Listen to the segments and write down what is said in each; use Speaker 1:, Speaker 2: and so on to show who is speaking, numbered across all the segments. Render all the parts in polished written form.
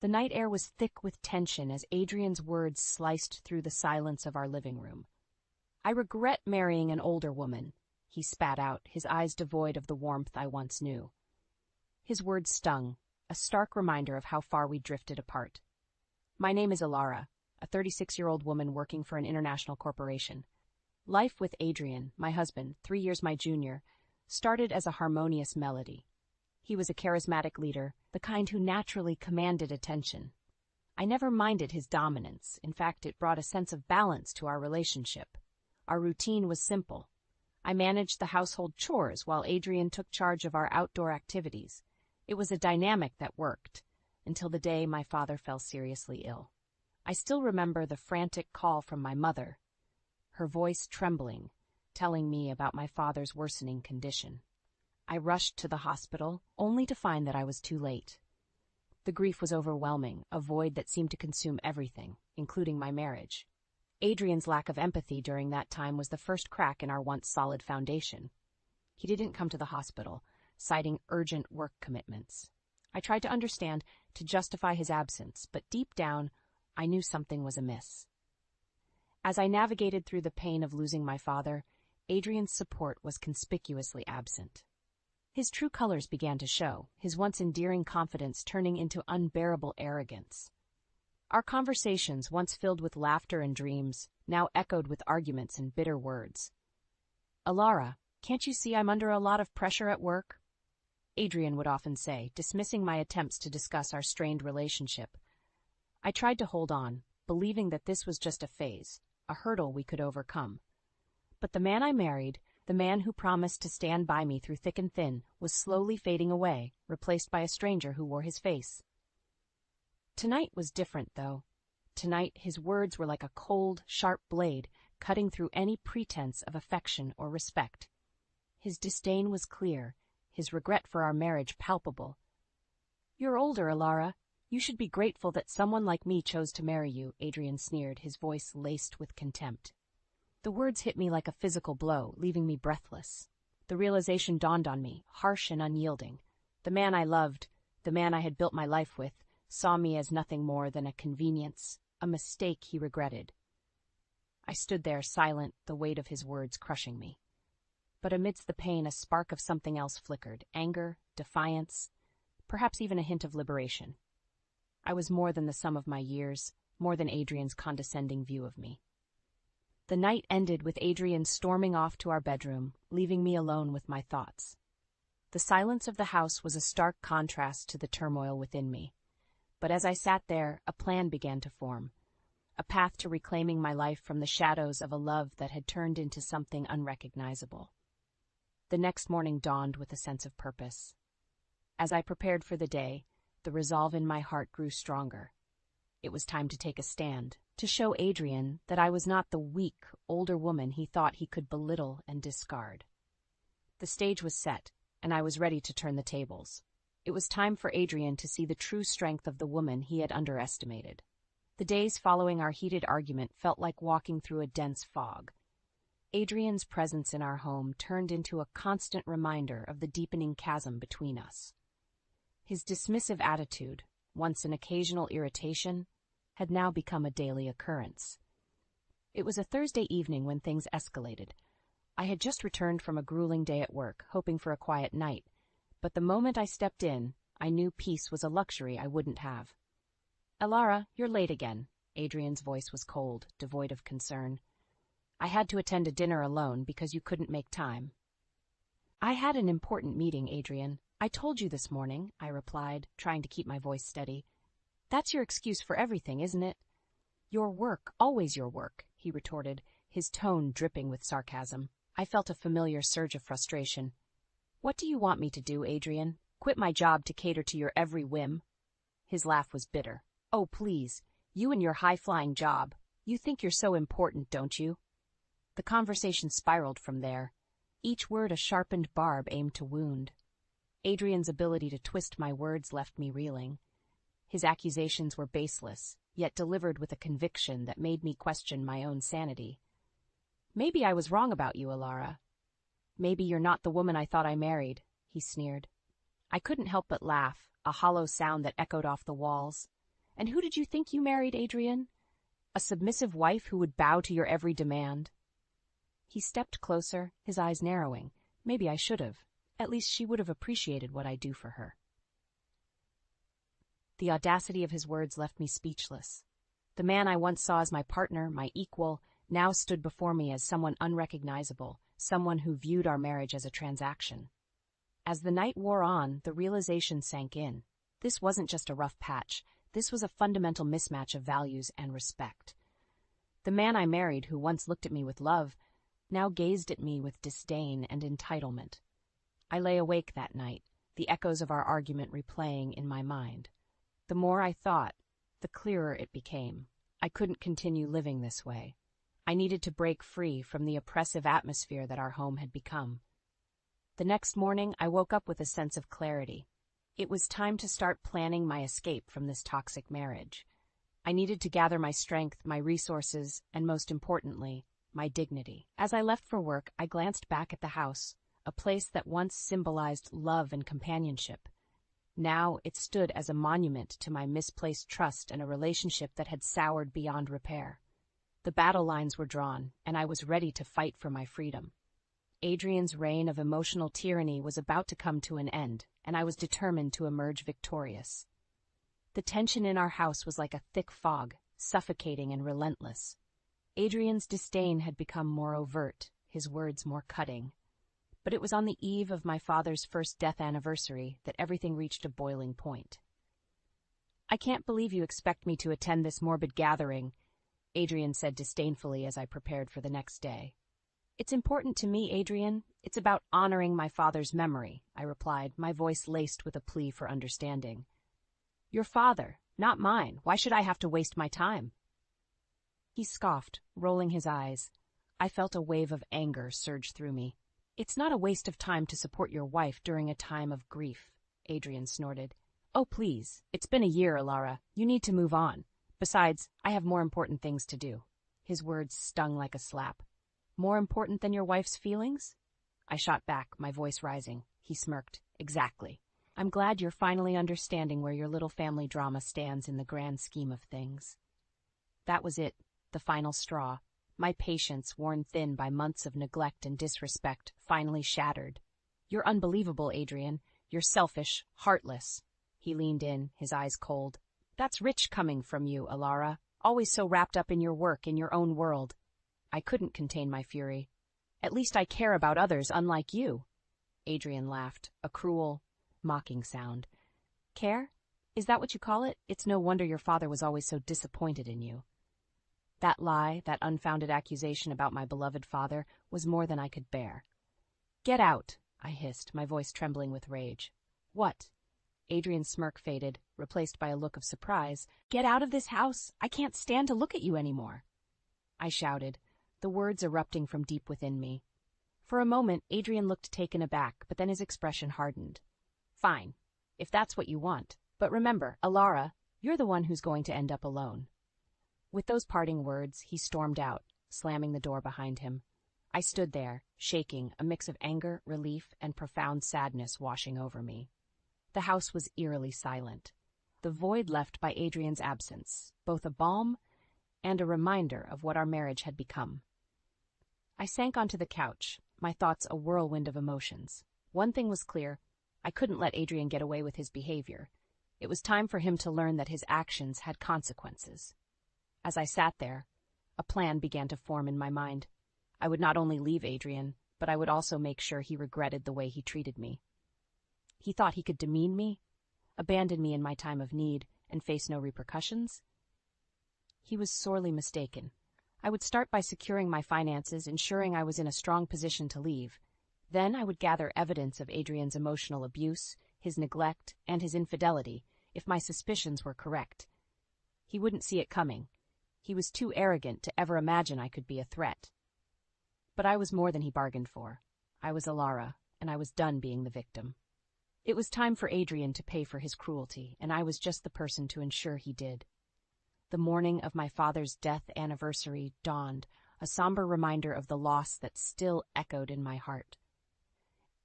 Speaker 1: The night air was thick with tension as Adrian's words sliced through the silence of our living room. "I regret marrying an older woman," he spat out, his eyes devoid of the warmth I once knew. His words stung, a stark reminder of how far we drifted apart. "My name is Alara, a 36-year-old woman working for an international corporation. Life with Adrian, my husband, 3 years my junior, started as a harmonious melody. He was a charismatic leader, the kind who naturally commanded attention. I never minded his dominance. In fact, it brought a sense of balance to our relationship. Our routine was simple. I managed the household chores while Adrian took charge of our outdoor activities. It was a dynamic that worked, until the day my father fell seriously ill. I still remember the frantic call from my mother, her voice trembling, telling me about my father's worsening condition. I rushed to the hospital, only to find that I was too late. The grief was overwhelming, a void that seemed to consume everything, including my marriage. Adrian's lack of empathy during that time was the first crack in our once solid foundation. He didn't come to the hospital, citing urgent work commitments. I tried to understand, to justify his absence, but deep down, I knew something was amiss. As I navigated through the pain of losing my father, Adrian's support was conspicuously absent. His true colors began to show, his once endearing confidence turning into unbearable arrogance. Our conversations, once filled with laughter and dreams, now echoed with arguments and bitter words. "Alara, can't you see I'm under a lot of pressure at work?" Adrian would often say, dismissing my attempts to discuss our strained relationship. I tried to hold on, believing that this was just a phase, a hurdle we could overcome. But the man I married, the man who promised to stand by me through thick and thin, was slowly fading away, replaced by a stranger who wore his face. Tonight was different, though. Tonight his words were like a cold, sharp blade, cutting through any pretense of affection or respect. His disdain was clear, his regret for our marriage palpable. "You're older, Alara. You should be grateful that someone like me chose to marry you," Adrian sneered, his voice laced with contempt. The words hit me like a physical blow, leaving me breathless. The realization dawned on me, harsh and unyielding. The man I loved, the man I had built my life with, saw me as nothing more than a convenience, a mistake he regretted. I stood there silent, the weight of his words crushing me. But amidst the pain, a spark of something else flickered, anger, defiance, perhaps even a hint of liberation. I was more than the sum of my years, more than Adrian's condescending view of me. The night ended with Adrian storming off to our bedroom, leaving me alone with my thoughts. The silence of the house was a stark contrast to the turmoil within me. But as I sat there, a plan began to form, a path to reclaiming my life from the shadows of a love that had turned into something unrecognizable. The next morning dawned with a sense of purpose. As I prepared for the day, the resolve in my heart grew stronger. It was time to take a stand, to show Adrian that I was not the weak, older woman he thought he could belittle and discard. The stage was set, and I was ready to turn the tables. It was time for Adrian to see the true strength of the woman he had underestimated. The days following our heated argument felt like walking through a dense fog. Adrian's presence in our home turned into a constant reminder of the deepening chasm between us. His dismissive attitude, once an occasional irritation, had now become a daily occurrence. It was a Thursday evening when things escalated. I had just returned from a grueling day at work, hoping for a quiet night, but the moment I stepped in, I knew peace was a luxury I wouldn't have. "Alara, you're late again." Adrian's voice was cold, devoid of concern. "I had to attend a dinner alone because you couldn't make time." "I had an important meeting, Adrian. I told you this morning," I replied, trying to keep my voice steady. "That's your excuse for everything, isn't it?" "Your work, always your work," he retorted, his tone dripping with sarcasm. I felt a familiar surge of frustration. "What do you want me to do, Adrian? Quit my job to cater to your every whim?" His laugh was bitter. "Oh, please, you and your high-flying job. You think you're so important, don't you?" The conversation spiraled from there, each word a sharpened barb aimed to wound. Adrian's ability to twist my words left me reeling. His accusations were baseless, yet delivered with a conviction that made me question my own sanity. "Maybe I was wrong about you, Alara. Maybe you're not the woman I thought I married," he sneered. I couldn't help but laugh, a hollow sound that echoed off the walls. And who did you think you married, Adrian? A submissive wife who would bow to your every demand? He stepped closer, his eyes narrowing. Maybe I should have. At least she would have appreciated what I do for her. The audacity of his words left me speechless. The man I once saw as my partner, my equal, now stood before me as someone unrecognizable, someone who viewed our marriage as a transaction. As the night wore on, the realization sank in. This wasn't just a rough patch. This was a fundamental mismatch of values and respect. The man I married, who once looked at me with love, now gazed at me with disdain and entitlement. I lay awake that night, the echoes of our argument replaying in my mind. The more I thought, the clearer it became. I couldn't continue living this way. I needed to break free from the oppressive atmosphere that our home had become. The next morning, I woke up with a sense of clarity. It was time to start planning my escape from this toxic marriage. I needed to gather my strength, my resources, and most importantly, my dignity. As I left for work, I glanced back at the house, a place that once symbolized love and companionship. Now it stood as a monument to my misplaced trust and a relationship that had soured beyond repair. The battle lines were drawn, and I was ready to fight for my freedom. Adrian's reign of emotional tyranny was about to come to an end, and I was determined to emerge victorious. The tension in our house was like a thick fog, suffocating and relentless. Adrian's disdain had become more overt, his words more cutting. But it was on the eve of my father's first death anniversary that everything reached a boiling point. "I can't believe you expect me to attend this morbid gathering," Adrian said disdainfully as I prepared for the next day. "It's important to me, Adrian. It's about honoring my father's memory," I replied, my voice laced with a plea for understanding. "Your father, not mine. Why should I have to waste my time?" He scoffed, rolling his eyes. I felt a wave of anger surge through me. "It's not a waste of time to support your wife during a time of grief," Adrian snorted. "Oh, please. It's been a year, Alara. You need to move on. Besides, I have more important things to do." His words stung like a slap. "More important than your wife's feelings?" I shot back, my voice rising. He smirked. "Exactly. I'm glad you're finally understanding where your little family drama stands in the grand scheme of things." That was it, the final straw. My patience, worn thin by months of neglect and disrespect, finally shattered. "You're unbelievable, Adrian. You're selfish, heartless." He leaned in, his eyes cold. "That's rich coming from you, Alara. Always so wrapped up in your work, in your own world." I couldn't contain my fury. "At least I care about others, unlike you." Adrian laughed, a cruel, mocking sound. "Care? Is that what you call it? It's no wonder your father was always so disappointed in you." That lie, that unfounded accusation about my beloved father, was more than I could bear. "Get out," I hissed, my voice trembling with rage. "What?" Adrian's smirk faded, replaced by a look of surprise. "Get out of this house! I can't stand to look at you anymore!" I shouted, the words erupting from deep within me. For a moment, Adrian looked taken aback, but then his expression hardened. "Fine, if that's what you want. But remember, Alara, you're the one who's going to end up alone." With those parting words, he stormed out, slamming the door behind him. I stood there, shaking, a mix of anger, relief, and profound sadness washing over me. The house was eerily silent, the void left by Adrian's absence, both a balm and a reminder of what our marriage had become. I sank onto the couch, my thoughts a whirlwind of emotions. One thing was clear: I couldn't let Adrian get away with his behavior. It was time for him to learn that his actions had consequences. As I sat there, a plan began to form in my mind. I would not only leave Adrian, but I would also make sure he regretted the way he treated me. He thought he could demean me, abandon me in my time of need, and face no repercussions? He was sorely mistaken. I would start by securing my finances, ensuring I was in a strong position to leave. Then I would gather evidence of Adrian's emotional abuse, his neglect, and his infidelity, if my suspicions were correct. He wouldn't see it coming. He was too arrogant to ever imagine I could be a threat. But I was more than he bargained for. I was Alara, and I was done being the victim. It was time for Adrian to pay for his cruelty, and I was just the person to ensure he did. The morning of my father's death anniversary dawned, a somber reminder of the loss that still echoed in my heart.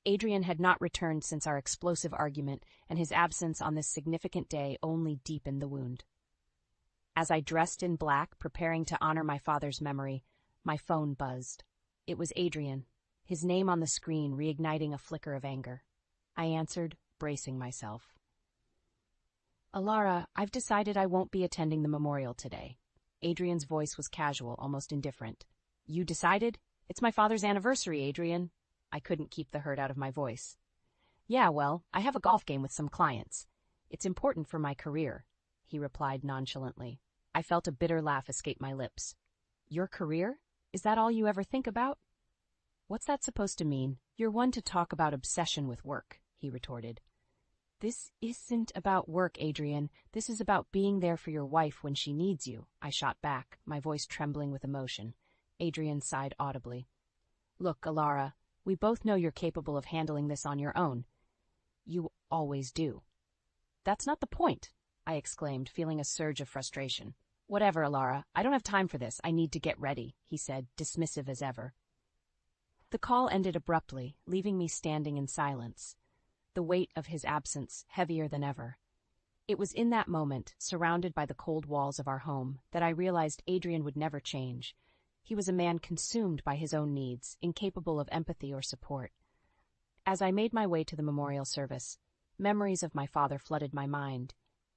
Speaker 1: Adrian had not returned since our explosive argument, and his absence on this significant day only deepened the wound. As I dressed in black, preparing to honor my father's memory, my phone buzzed. It was Adrian, his name on the screen reigniting a flicker of anger. I answered, bracing myself. Alara, I've decided I won't be attending the memorial today. Adrian's voice was casual, almost indifferent. You decided? It's my father's anniversary, Adrian. I couldn't keep the hurt out of my voice. Yeah, well, I have a golf game with some clients. It's important for my career, he replied nonchalantly. I felt a bitter laugh escape my lips. Your career? Is that all you ever think about? What's that supposed to mean? You're one to talk about obsession with work, he retorted. This isn't about work, Adrian. This is about being there for your wife when she needs you, I shot back, my voice trembling with emotion. Adrian sighed audibly. Look, Alara, we both know you're capable of handling this on your own. You always do. That's not the point, I exclaimed, feeling a surge of frustration. Whatever, Alara, I don't have time for this. I need to get ready, he said, dismissive as ever. The call ended abruptly, leaving me standing in silence, the weight of his absence heavier than ever. It was in that moment, surrounded by the cold walls of our home, that I realized Adrian would never change. He was a man consumed by his own needs, incapable of empathy or support. As I made my way to the memorial service, memories of my father flooded my mind.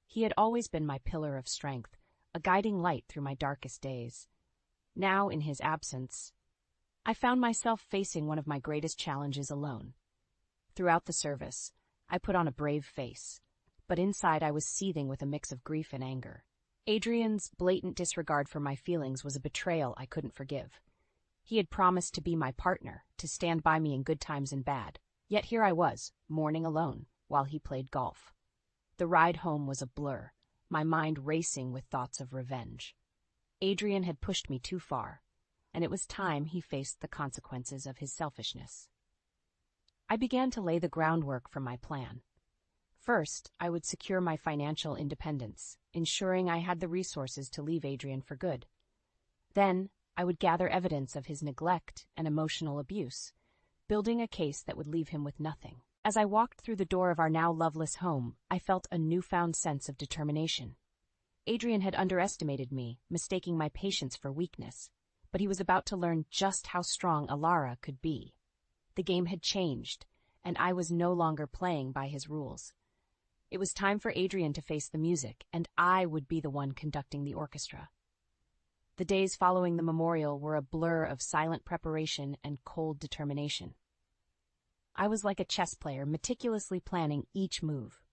Speaker 1: He had always been my pillar of strength, a guiding light through my darkest days. Now, in his absence, I found myself facing one of my greatest challenges alone. Throughout the service, I put on a brave face, but inside I was seething with a mix of grief and anger. Adrian's blatant disregard for my feelings was a betrayal I couldn't forgive. He had promised to be my partner, to stand by me in good times and bad. Yet here I was, mourning alone, while he played golf. The ride home was a blur, my mind racing with thoughts of revenge. Adrian had pushed me too far, and it was time he faced the consequences of his selfishness. I began to lay the groundwork for my plan. First, I would secure my financial independence, ensuring I had the resources to leave Adrian for good. Then, I would gather evidence of his neglect and emotional abuse, building a case that would leave him with nothing. As I walked through the door of our now loveless home, I felt a newfound sense of determination. Adrian had underestimated me, mistaking my patience for weakness, but he was about to learn just how strong Alara could be. The game had changed, and I was no longer playing by his rules. It was time for Adrian to face the music, and I would be the one conducting the orchestra. The days following the memorial were a blur of silent preparation and cold determination. I was like a chess player, meticulously planning each move.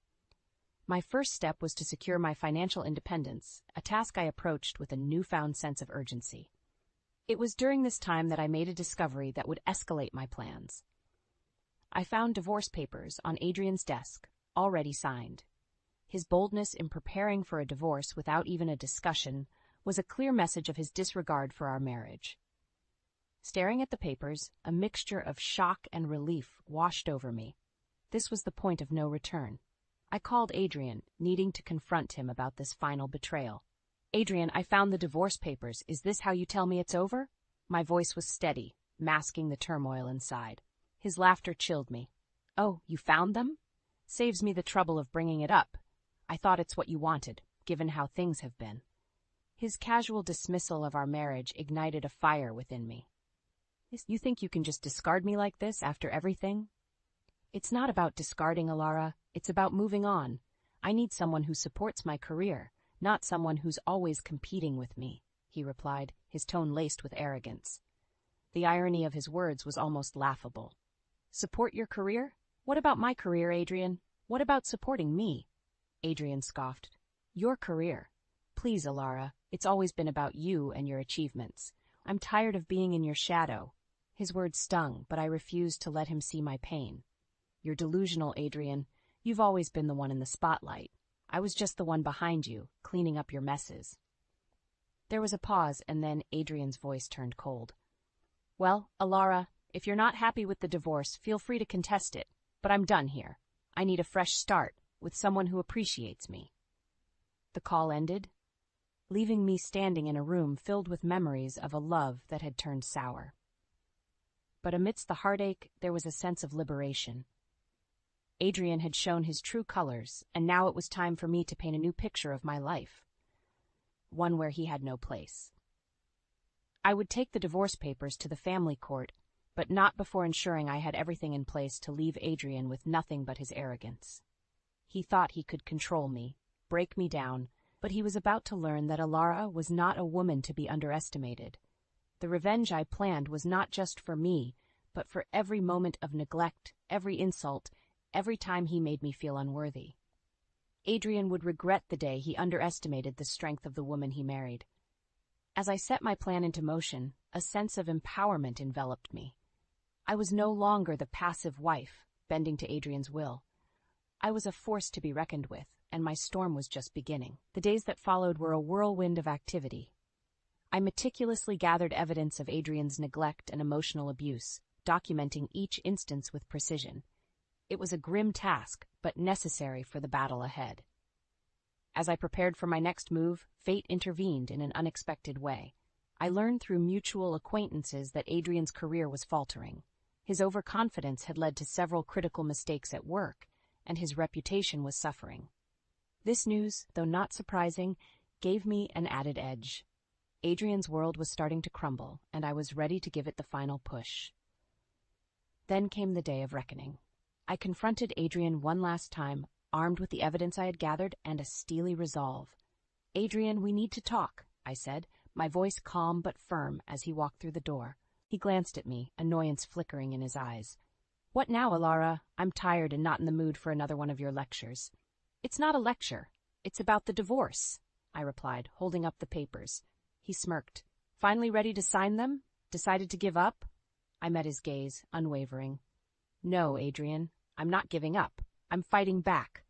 Speaker 1: My first step was to secure my financial independence, a task I approached with a newfound sense of urgency. It was during this time that I made a discovery that would escalate my plans. I found divorce papers on Adrian's desk, already signed. His boldness in preparing for a divorce without even a discussion was a clear message of his disregard for our marriage. Staring at the papers, a mixture of shock and relief washed over me. This was the point of no return. I called Adrian, needing to confront him about this final betrayal. Adrian, I found the divorce papers. Is this how you tell me it's over? My voice was steady, masking the turmoil inside. His laughter chilled me. Oh, you found them? Saves me the trouble of bringing it up. I thought it's what you wanted, given how things have been. His casual dismissal of our marriage ignited a fire within me. You think you can just discard me like this after everything? It's not about discarding, Alara. It's about moving on. I need someone who supports my career, not someone who's always competing with me, he replied, his tone laced with arrogance. The irony of his words was almost laughable. Support your career? What about my career, Adrian? What about supporting me? Adrian scoffed. Your career. Please, Alara, it's always been about you and your achievements. I'm tired of being in your shadow. His words stung, but I refused to let him see my pain. You're delusional, Adrian. You've always been the one in the spotlight. I was just the one behind you, cleaning up your messes. There was a pause, and then Adrian's voice turned cold. Well, Alara, if you're not happy with the divorce, feel free to contest it. But I'm done here. I need a fresh start, with someone who appreciates me. The call ended, leaving me standing in a room filled with memories of a love that had turned sour. But amidst the heartache, there was a sense of liberation. Adrian had shown his true colors, and now it was time for me to paint a new picture of my life. one where he had no place. I would take the divorce papers to the family court, but not before ensuring I had everything in place to leave Adrian with nothing but his arrogance. He thought he could control me, break me down, but he was about to learn that Alara was not a woman to be underestimated. The revenge I planned was not just for me, but for every moment of neglect, every insult, every time he made me feel unworthy. Adrian would regret the day he underestimated the strength of the woman he married. As I set my plan into motion, a sense of empowerment enveloped me. I was no longer the passive wife, bending to Adrian's will. I was a force to be reckoned with, and my storm was just beginning. The days that followed were a whirlwind of activity. I meticulously gathered evidence of Adrian's neglect and emotional abuse, documenting each instance with precision. It was a grim task, but necessary for the battle ahead. As I prepared for my next move, fate intervened in an unexpected way. I learned through mutual acquaintances that Adrian's career was faltering. His overconfidence had led to several critical mistakes at work, and his reputation was suffering. This news, though not surprising, gave me an added edge. Adrian's world was starting to crumble, and I was ready to give it the final push. Then came the day of reckoning. I confronted Adrian one last time, armed with the evidence I had gathered and a steely resolve. "Adrian, we need to talk," I said, my voice calm but firm as he walked through the door. He glanced at me, annoyance flickering in his eyes. "What now, Alara? I'm tired and not in the mood for another one of your lectures." "It's not a lecture. It's about the divorce," I replied, holding up the papers. He smirked. "Finally ready to sign them? Decided to give up?" I met his gaze, unwavering. "No, Adrian, I'm not giving up. I'm fighting back."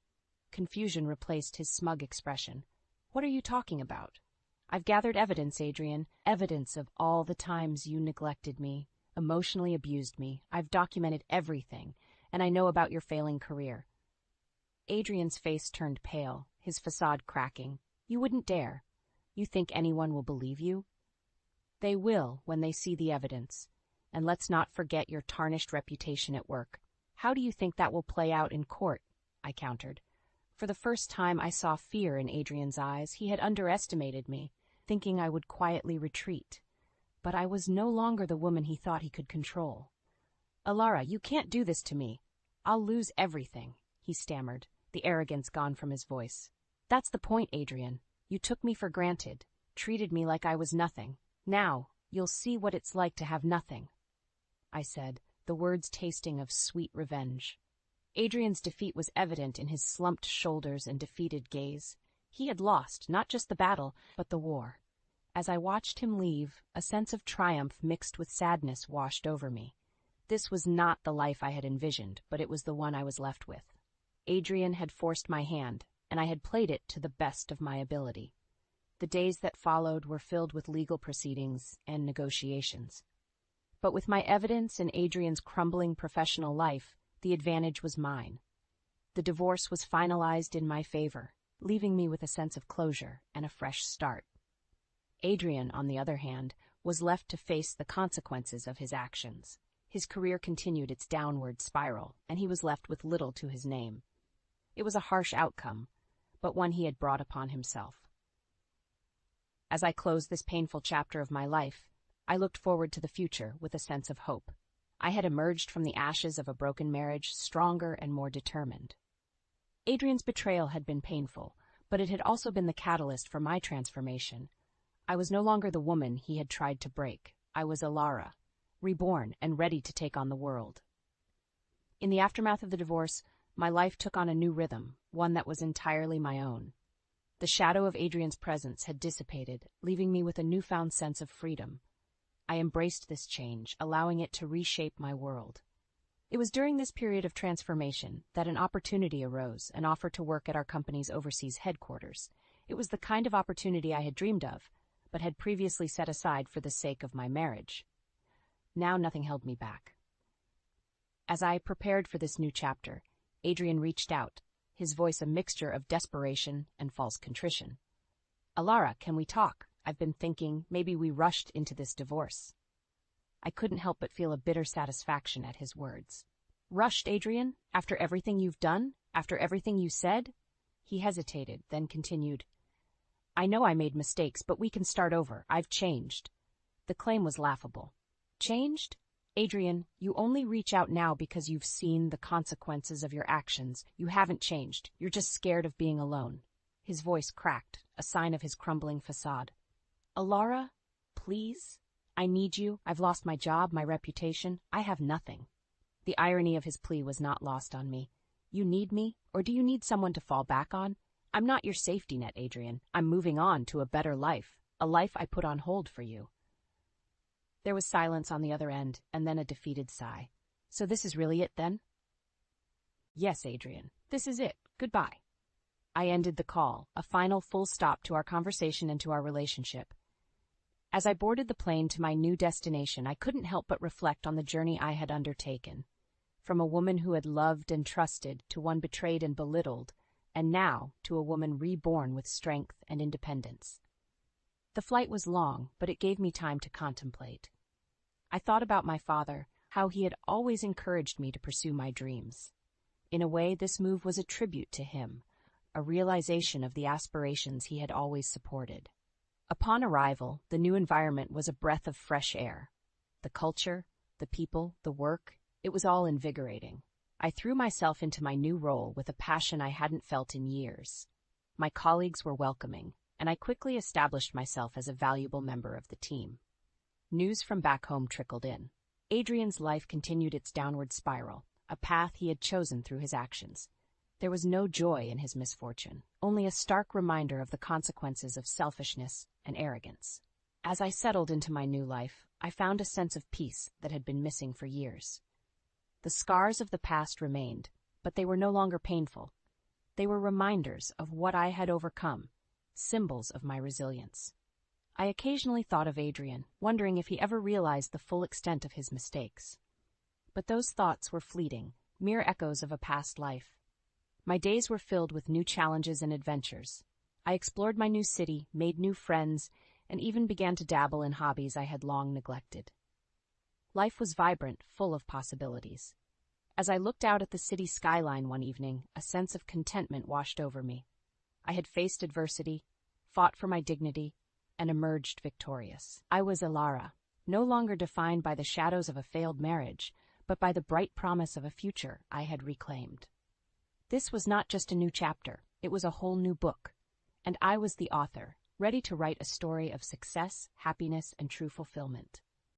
Speaker 1: Confusion replaced his smug expression. "What are you talking about?" "I've gathered evidence, Adrian, evidence of all the times you neglected me, emotionally abused me. I've documented everything, and I know about your failing career." Adrian's face turned pale, his facade cracking. "You wouldn't dare. You think anyone will believe you?" "They will when they see the evidence. And let's not forget your tarnished reputation at work. How do you think that will play out in court?" I countered. For the first time I saw fear in Adrian's eyes. He had underestimated me, thinking I would quietly retreat. But I was no longer the woman he thought he could control. "Alara, you can't do this to me. I'll lose everything," he stammered, the arrogance gone from his voice. "That's the point, Adrian. You took me for granted, treated me like I was nothing. Now, you'll see what it's like to have nothing," I said, the words tasting of sweet revenge. Adrian's defeat was evident in his slumped shoulders and defeated gaze. He had lost not just the battle, but the war. As I watched him leave, a sense of triumph mixed with sadness washed over me. This was not the life I had envisioned, but it was the one I was left with. Adrian had forced my hand, and I had played it to the best of my ability. The days that followed were filled with legal proceedings and negotiations. But with my evidence in Adrian's crumbling professional life, the advantage was mine. The divorce was finalized in my favor, leaving me with a sense of closure and a fresh start. Adrian, on the other hand, was left to face the consequences of his actions. His career continued its downward spiral, and he was left with little to his name. It was a harsh outcome, but one he had brought upon himself. As I closed this painful chapter of my life, I looked forward to the future with a sense of hope. I had emerged from the ashes of a broken marriage stronger and more determined. Adrian's betrayal had been painful, but it had also been the catalyst for my transformation. I was no longer the woman he had tried to break. I was Alara, reborn and ready to take on the world. In the aftermath of the divorce, my life took on a new rhythm, one that was entirely my own. The shadow of Adrian's presence had dissipated, leaving me with a newfound sense of freedom. I embraced this change, allowing it to reshape my world. It was during this period of transformation that an opportunity arose, an offer to work at our company's overseas headquarters. It was the kind of opportunity I had dreamed of, but had previously set aside for the sake of my marriage. Now nothing held me back. As I prepared for this new chapter, Adrian reached out, his voice a mixture of desperation and false contrition. "Alara, can we talk? I've been thinking maybe we rushed into this divorce." I couldn't help but feel a bitter satisfaction at his words. "Rushed, Adrian? After everything you've done? After everything you said?" He hesitated, then continued. I know I made mistakes, but we can start over. I've changed. The claim was laughable. Changed? Adrian, you only reach out now because you've seen the consequences of your actions. You haven't changed. You're just scared of being alone. His voice cracked, a sign of his crumbling facade. Alara, please? I need you. I've lost my job, my reputation. I have nothing. The irony of his plea was not lost on me. You need me, or do you need someone to fall back on? I'm not your safety net, Adrian. I'm moving on to a better life, a life I put on hold for you. There was silence on the other end, and then a defeated sigh. So this is really it, then? Yes, Adrian. This is it. Goodbye. I ended the call, a final full stop to our conversation and to our relationship. As I boarded the plane to my new destination, I couldn't help but reflect on the journey I had undertaken. From a woman who had loved and trusted to one betrayed and belittled, and now to a woman reborn with strength and independence. The flight was long, but it gave me time to contemplate. I thought about my father, how he had always encouraged me to pursue my dreams. In a way, this move was a tribute to him, a realization of the aspirations he had always supported. Upon arrival, the new environment was a breath of fresh air. The culture, the people, the work, it was all invigorating. I threw myself into my new role with a passion I hadn't felt in years. My colleagues were welcoming, and I quickly established myself as a valuable member of the team. News from back home trickled in. Adrian's life continued its downward spiral, a path he had chosen through his actions. There was no joy in his misfortune, only a stark reminder of the consequences of selfishness and arrogance. As I settled into my new life, I found a sense of peace that had been missing for years. The scars of the past remained, but they were no longer painful. They were reminders of what I had overcome, symbols of my resilience. I occasionally thought of Adrian, wondering if he ever realized the full extent of his mistakes. But those thoughts were fleeting, mere echoes of a past life. My days were filled with new challenges and adventures. I explored my new city, made new friends, and even began to dabble in hobbies I had long neglected. Life was vibrant, full of possibilities. As I looked out at the city skyline one evening, a sense of contentment washed over me. I had faced adversity, fought for my dignity, and emerged victorious. I was Alara, no longer defined by the shadows of a failed marriage, but by the bright promise of a future I had reclaimed. This was not just a new chapter, it was a whole new book. And I was the author, ready to write a story of success, happiness, and true fulfillment.